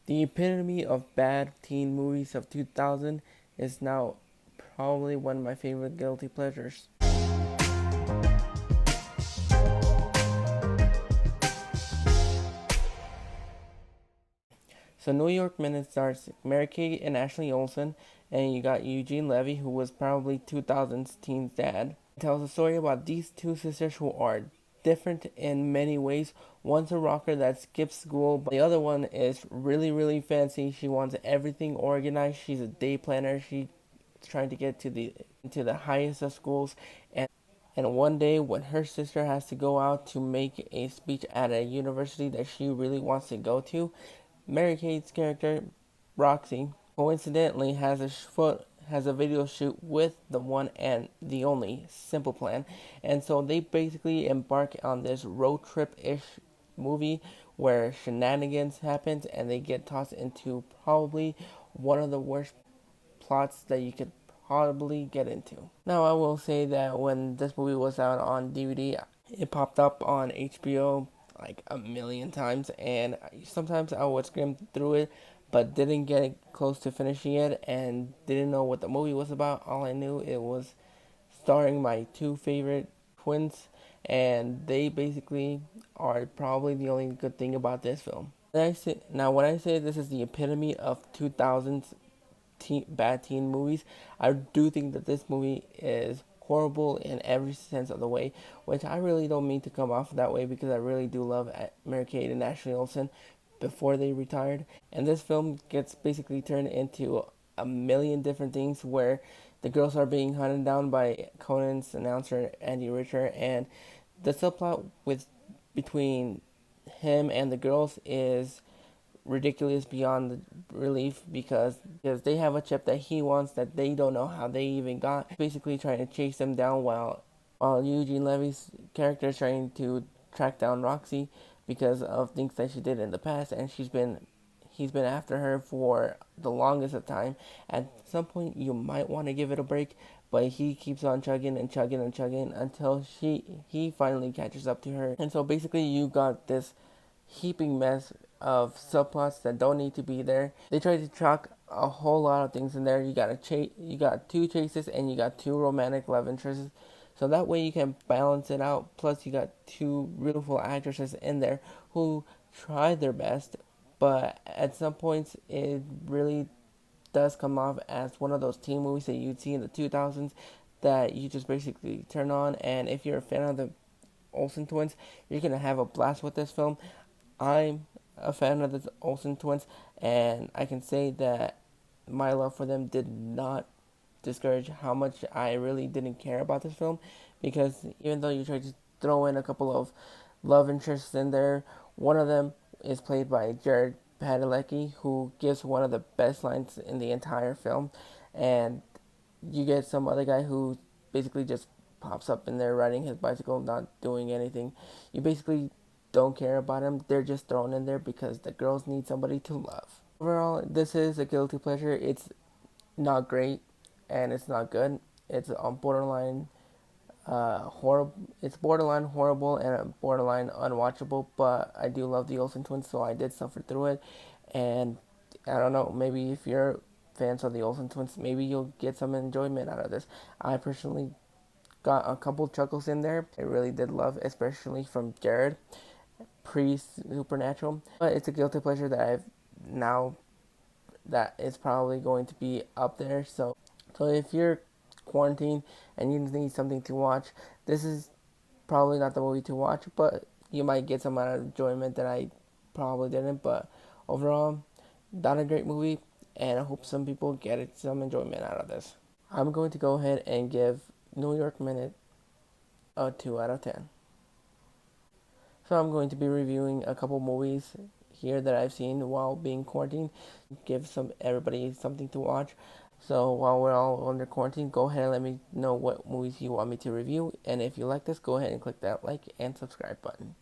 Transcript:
The epitome of bad teen movies of 2000 is now probably one of my favorite guilty pleasures. So New York Minute stars Mary-Kate and Ashley Olsen, and you got Eugene Levy, who was probably 2000's teen's dad. It tells a story about these two sisters who are different in many ways. One's a rocker that skips school, but the other one is really, really fancy. She wants everything organized. She's a day planner. She's trying to get to the highest of schools, and one day when her sister has to go out to make a speech at a university that she really wants to go to, Mary Kate's character, Roxy, coincidentally has a video shoot with the one and the only Simple Plan. And so they basically embark on this road trip-ish movie where shenanigans happen and they get tossed into probably one of the worst plots that you could probably get into. Now, I will say that when this movie was out on DVD, it popped up on HBO like a million times, and sometimes I would skim through it, but didn't get close to finishing it and didn't know what the movie was about. All I knew it was starring my two favorite twins, and they basically are probably the only good thing about this film. When I say this is the epitome of 2000s bad teen movies, I do think that this movie is horrible in every sense of the way, which I really don't mean to come off that way because I really do love Mary-Kate and Ashley Olsen before they retired. And this film gets basically turned into a million different things where the girls are being hunted down by Conan's announcer Andy Richter, and the subplot with between him and the girls is ridiculous beyond relief because they have a chip that he wants that they don't know how they even got. Basically trying to chase them down while Eugene Levy's character is trying to track down Roxy because of things that she did in the past, and he's been after her for the longest of time. At some point you might want to give it a break, but he keeps on chugging and chugging and chugging until he finally catches up to her. And so basically you got this heaping mess of subplots that don't need to be there. They try to chalk a whole lot of things in there. You got two chases, and you got two romantic love interests. So that way you can balance it out. Plus you got two beautiful actresses in there who try their best, but at some points it really does come off as one of those teen movies that you'd see in the 2000s that you just basically turn on, and if you're a fan of the Olsen twins, you're gonna have a blast with this film. I'm a fan of the Olsen twins, and I can say that my love for them did not discourage how much I really didn't care about this film, because even though you try to throw in a couple of love interests in there, one of them is played by Jared Padalecki, who gives one of the best lines in the entire film, and you get some other guy who basically just pops up in there riding his bicycle, not doing anything. You basically don't care about him. They're just thrown in there because the girls need somebody to love. Overall, this is a guilty pleasure. It's not great, and it's not good. It's on borderline horrible. It's borderline horrible and borderline unwatchable. But I do love the Olsen twins, so I did suffer through it. And I don't know. Maybe if you're fans of the Olsen twins, maybe you'll get some enjoyment out of this. I personally got a couple chuckles in there. I really did love, especially from Jared, pre-Supernatural. But it's a guilty pleasure that I've now that is probably going to be up there. So if you're quarantined and you need something to watch, this is probably not the movie to watch, but you might get some amount of enjoyment that I probably didn't. But overall, not a great movie, and I hope some people get some enjoyment out of this. I'm going to go ahead and give New York Minute a 2 out of 10. So I'm going to be reviewing a couple movies here that I've seen while being quarantined. Give everybody something to watch. So while we're all under quarantine, go ahead and let me know what movies you want me to review. And if you like this, go ahead and click that like and subscribe button.